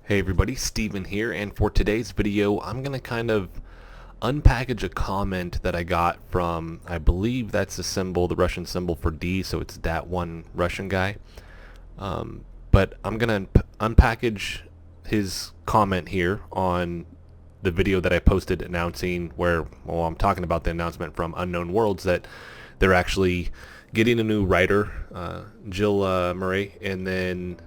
Hey everybody, Steven here, and for today's video, I'm going to kind of unpackage a comment that I got from, I believe that's the symbol, the Russian symbol for D, so it's Dat One Russian Guy. But I'm going to unpackage his comment here on the video that I posted announcing I'm talking about the announcement from Unknown Worlds that they're actually getting a new writer, Jill Murray, and then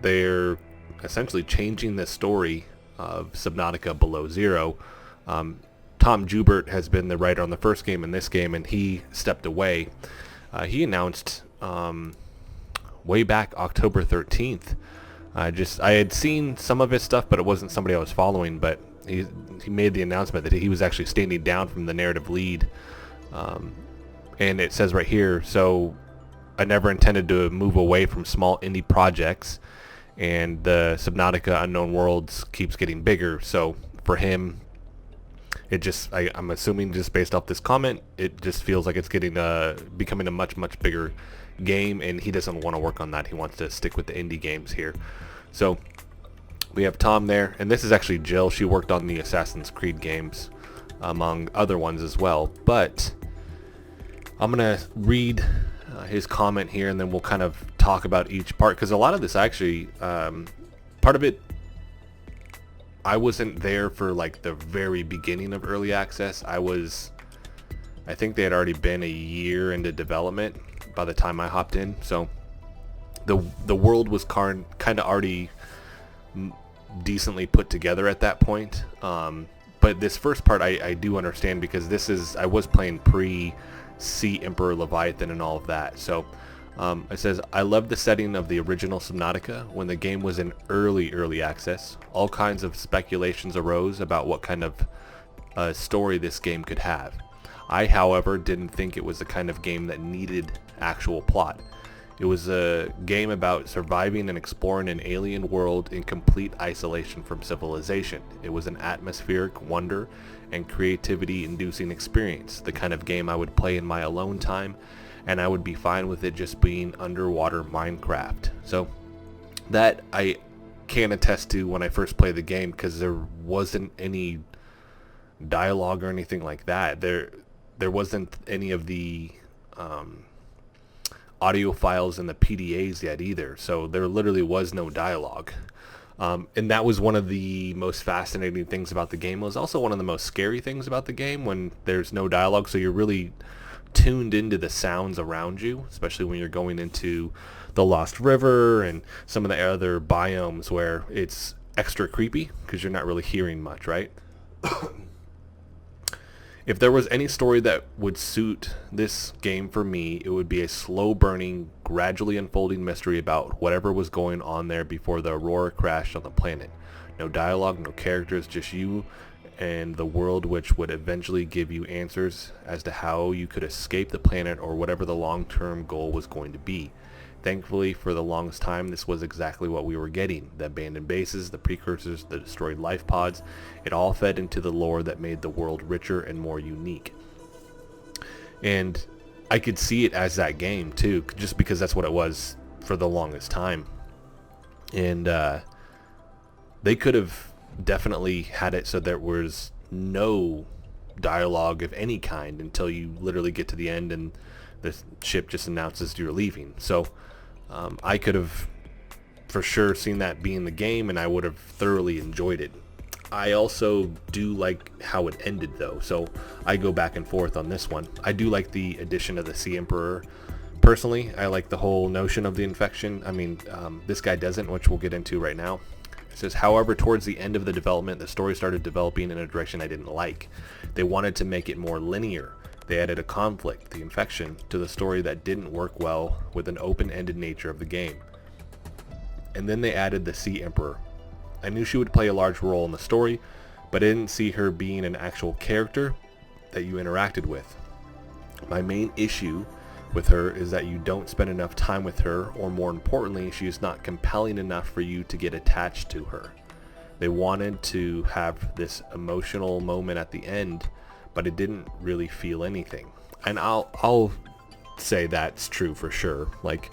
they're essentially changing the story of Subnautica Below Zero. Tom Joubert has been the writer on the first game and this game, and he stepped away. He announced way back October 13th. I had seen some of his stuff, but it wasn't somebody I was following. But he made the announcement that he was actually standing down from the narrative lead, and it says right here, so I never intended to move away from small indie projects, and the Subnautica Unknown Worlds keeps getting bigger. So for him, I'm assuming just based off this comment, it just feels like it's getting becoming a much bigger game, and he doesn't want to work on that. He wants to stick with the indie games here. So we have Tom there, and this is actually Jill. She worked on the Assassin's Creed games, among other ones as well. But I'm gonna read his comment here, and then we'll kind of talk about each part, because a lot of this actually, part of it, I wasn't there for like the very beginning of early access. I think they had already been a year into development by the time I hopped in, so the world was kind of already decently put together at that point. But this first part I do understand, because I was playing pre-Sea Emperor Leviathan and all of that. So it says, I love the setting of the original Subnautica. When the game was in early access, all kinds of speculations arose about what kind of story this game could have. I, however, didn't think it was the kind of game that needed actual plot. It was a game about surviving and exploring an alien world in complete isolation from civilization. It was an atmospheric wonder and creativity-inducing experience, the kind of game I would play in my alone time, and I would be fine with it just being underwater Minecraft. So that I can attest to when I first played the game, because there wasn't any dialogue or anything like that. There wasn't any of the audio files in the PDAs yet either, so there literally was no dialogue. And that was one of the most fascinating things about the game. It was also one of the most scary things about the game, when there's no dialogue, so you're really tuned into the sounds around you, especially when you're going into the Lost River and some of the other biomes where it's extra creepy because you're not really hearing much, right? If there was any story that would suit this game for me, it would be a slow-burning, gradually unfolding mystery about whatever was going on there before the aurora crashed on the planet. No dialogue, no characters, just you and the world, which would eventually give you answers as to how you could escape the planet or whatever the long-term goal was going to be. Thankfully, for the longest time, this was exactly what we were getting. The abandoned bases, the precursors, the destroyed life pods, it all fed into the lore that made the world richer and more unique. And I could see it as that game too, just because that's what it was for the longest time. And they could have definitely had it so there was no dialogue of any kind until you literally get to the end and the ship just announces you're leaving. So I could have for sure seen that being the game, and I would have thoroughly enjoyed it. I also do like how it ended though, so I go back and forth on this one. I do like the addition of the Sea Emperor. Personally, I like the whole notion of the infection. I mean, this guy doesn't, which we'll get into right now. It says, however, towards the end of the development, the story started developing in a direction I didn't like. They wanted to make it more linear. They added a conflict, the infection, to the story that didn't work well with an open-ended nature of the game. And then they added the Sea Emperor. I knew she would play a large role in the story, but I didn't see her being an actual character that you interacted with. My main issue with her is that you don't spend enough time with her, or more importantly, she is not compelling enough for you to get attached to her. They wanted to have this emotional moment at the end, but it didn't really feel anything. And I'll say that's true for sure. Like,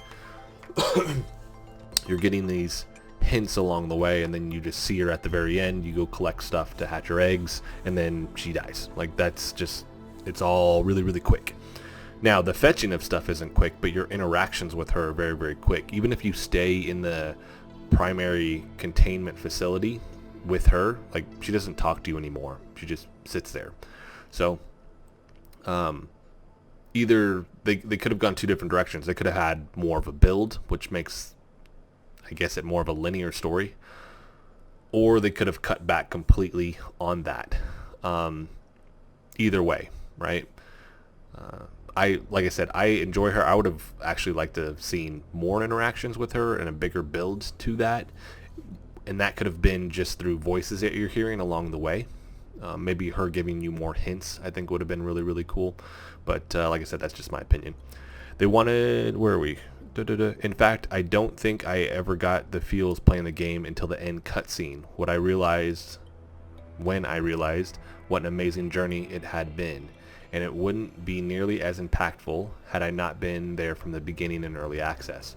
you're getting these hints along the way, and then you just see her at the very end. You go collect stuff to hatch her eggs, and then she dies. Like, that's just, it's all really, really quick. Now, the fetching of stuff isn't quick, but your interactions with her are very, very quick. Even if you stay in the primary containment facility with her, like, she doesn't talk to you anymore. She just sits there. So, either they could have gone two different directions. They could have had more of a build, which makes, I guess, it more of a linear story, or they could have cut back completely on that. Either way, right? Like I said, I enjoy her. I would have actually liked to have seen more interactions with her and a bigger build to that, and that could have been just through voices that you're hearing along the way. Maybe her giving you more hints, I think, would have been really, really cool. But like I said, that's just my opinion. They wanted, where are we? In fact, I don't think I ever got the feels playing the game until the end cutscene. When I realized what an amazing journey it had been, and it wouldn't be nearly as impactful had I not been there from the beginning in early access.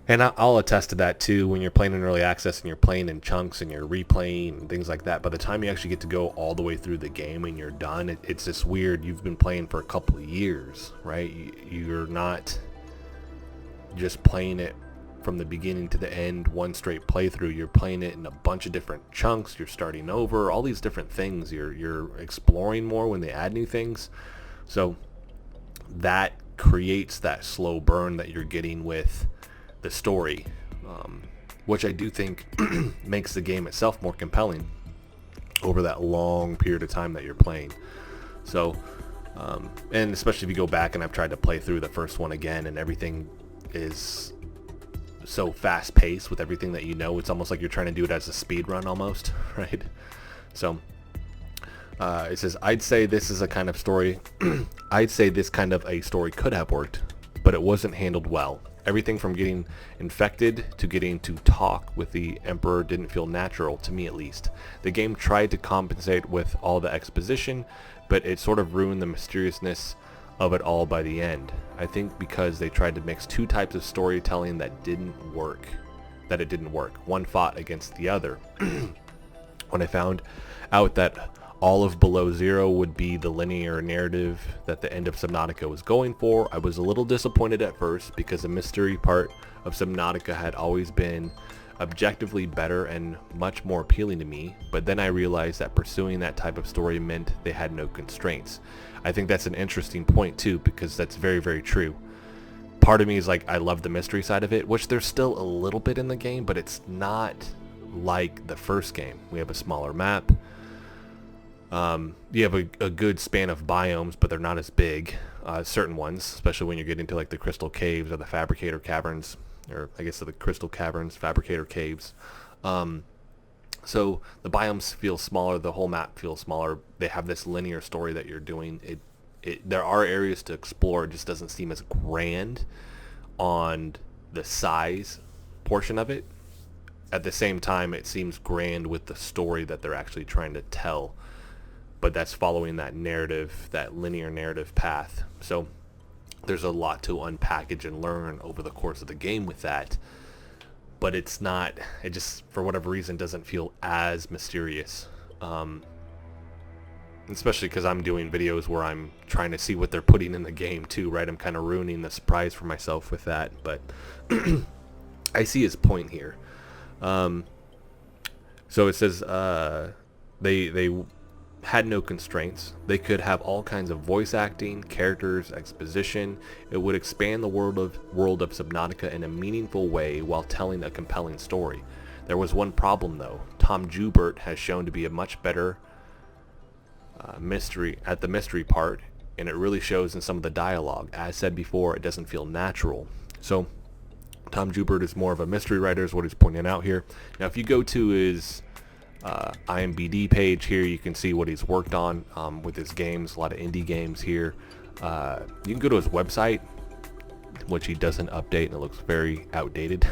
And I'll attest to that too. When you're playing in early access and you're playing in chunks and you're replaying and things like that, by the time you actually get to go all the way through the game and you're done, it's just weird. You've been playing for a couple of years, right? You're not just playing it from the beginning to the end, one straight playthrough. You're playing it in a bunch of different chunks. You're starting over, all these different things. You're exploring more when they add new things. So that creates that slow burn that you're getting with the story, which I do think makes the game itself more compelling over that long period of time that you're playing. So, and especially if you go back, and I've tried to play through the first one again, and everything is so fast paced with everything that you know, it's almost like you're trying to do it as a speed run almost, right? So it says, I'd say this is a kind of story I'd say this kind of a story could have worked, but it wasn't handled well. Everything from getting infected to getting to talk with the Emperor didn't feel natural, to me at least. The game tried to compensate with all the exposition, but it sort of ruined the mysteriousness of it all by the end. I think because they tried to mix two types of storytelling that it didn't work. One fought against the other. When I found out that all of Below Zero would be the linear narrative that the end of Subnautica was going for, I was a little disappointed at first, because the mystery part of Subnautica had always been objectively better and much more appealing to me, but then I realized that pursuing that type of story meant they had no constraints. I think that's an interesting point too, because that's very, very true. Part of me is like, I love the mystery side of it, which there's still a little bit in the game, but it's not like the first game. We have a smaller map. You have a good span of biomes, but they're not as big, certain ones, especially when you're getting to like the Crystal Caves or the Fabricator Caverns, or I guess the Crystal Caverns, Fabricator Caves. So the biomes feel smaller, the whole map feels smaller. They have this linear story that you're doing. There are areas to explore, it just doesn't seem as grand on the size portion of it. At the same time, it seems grand with the story that they're actually trying to tell. But that's following that narrative, that linear narrative path. So there's a lot to unpackage and learn over the course of the game with that. But it's not, it just, for whatever reason, doesn't feel as mysterious. Especially because I'm doing videos where I'm trying to see what they're putting in the game too, right? I'm kind of ruining the surprise for myself with that. But I see his point here. So it says they had no constraints. They could have all kinds of voice acting, characters, exposition. It would expand the world of Subnautica in a meaningful way while telling a compelling story. There was one problem though. Tom Joubert has shown to be a much better mystery part, and it really shows in some of the dialogue. As said before, it doesn't feel natural. So Tom Joubert is more of a mystery writer, is what he's pointing out here. Now if you go to his IMDb page here, you can see what he's worked on with his games, a lot of indie games here. You can go to his website, which he doesn't update, and it looks very outdated,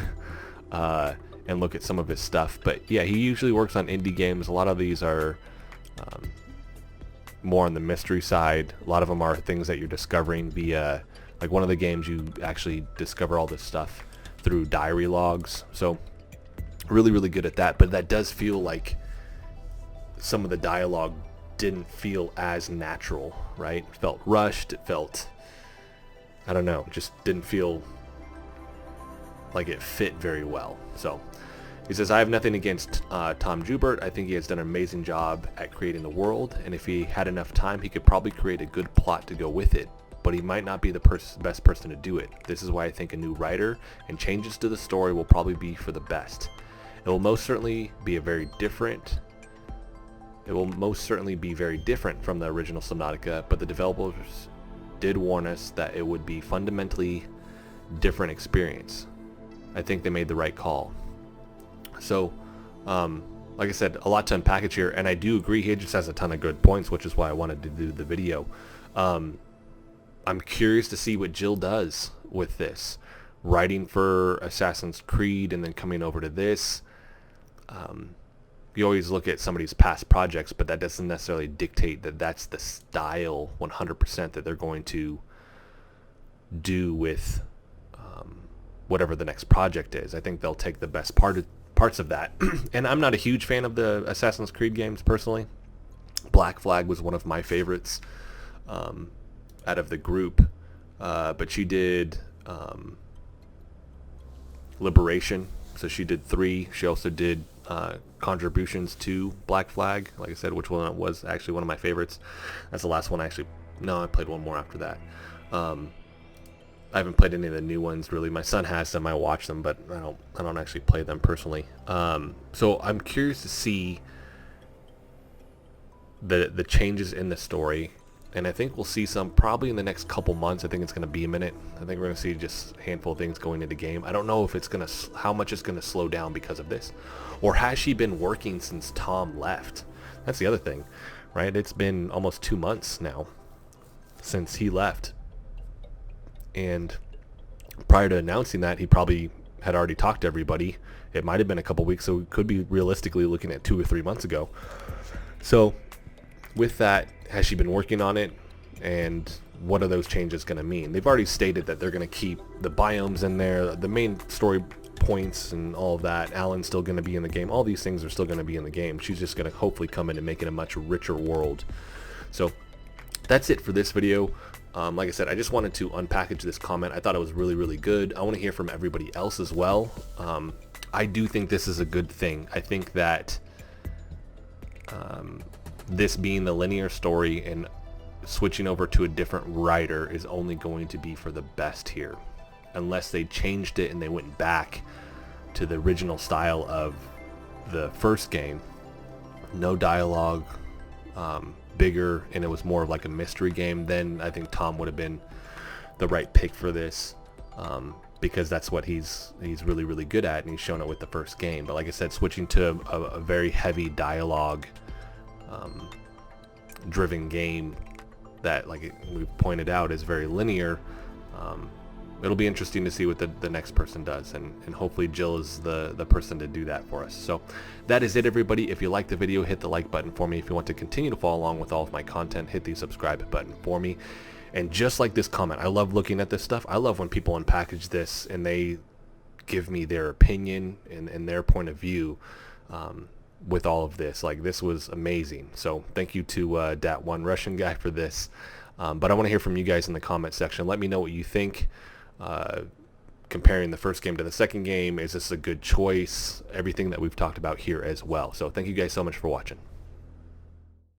and look at some of his stuff. But yeah, he usually works on indie games. A lot of these are more on the mystery side. A lot of them are things that you're discovering via, like one of the games you actually discover all this stuff through diary logs. So really, really good at that. But that does feel like some of the dialogue didn't feel as natural, right? It felt rushed. It felt, I don't know, just didn't feel like it fit very well. So he says, I have nothing against Tom Joubert. I think he has done an amazing job at creating the world, and if he had enough time, he could probably create a good plot to go with it, but he might not be the best person to do it. This is why I think a new writer and changes to the story will probably be for the best. It will most certainly be very different from the original Subnautica, but the developers did warn us that it would be fundamentally different experience. I think they made the right call. So, like I said, a lot to unpackage here, and I do agree he just has a ton of good points, which is why I wanted to do the video. I'm curious to see what Jill does with this. Writing for Assassin's Creed and then coming over to this. You always look at somebody's past projects, but that doesn't necessarily dictate that that's the style 100% that they're going to do with whatever the next project is. I think they'll take the best parts of that. And I'm not a huge fan of the Assassin's Creed games personally. Black Flag was one of my favorites out of the group, but she did Liberation, so she did 3. She also did contributions to Black Flag, like I said, which one was actually one of my favorites. That's the last one I played one more after that. I haven't played any of the new ones really. My son has them. I watch them, but I don't actually play them personally. So I'm curious to see the changes in the story, and I think we'll see some probably in the next couple months. I think it's going to be a minute. I think we're going to see just a handful of things going into game. I don't know if how much it's going to slow down because of this, or has she been working since Tom left? That's the other thing, right? It's been almost 2 months now since he left. And prior to announcing that, he probably had already talked to everybody. It might have been a couple weeks, so we could be realistically looking at 2 or 3 months ago. So with that, has she been working on it? And what are those changes going to mean? They've already stated that they're going to keep the biomes in there, the main story points and all of that. Alan's still going to be in the game. All these things are still going to be in the game. She's just going to hopefully come in and make it a much richer world. So that's it for this video. Like I said, I just wanted to unpackage this comment. I thought it was really, really good. I want to hear from everybody else as well. I do think this is a good thing. I think that this being the linear story and switching over to a different writer is only going to be for the best here. Unless they changed it and they went back to the original style of the first game. No dialogue. Bigger, and it was more of like a mystery game, then I think Tom would have been the right pick for this, because that's what he's really, really good at, and he's shown it with the first game. But like I said, switching to a very heavy dialogue driven game that, like we've pointed out, is very linear. It'll be interesting to see what the next person does, and hopefully Jill is the person to do that for us. So that is it, everybody. If you liked the video, hit the like button for me. If you want to continue to follow along with all of my content, hit the subscribe button for me. And just like this comment, I love looking at this stuff. I love when people unpackage this and they give me their opinion and their point of view with all of this. Like, this was amazing. So thank you to Dat One Russian Guy for this. But I want to hear from you guys in the comment section. Let me know what you think. Comparing the first game to the second game, is this a good choice? Everything that we've talked about here as well. So thank you guys so much for watching.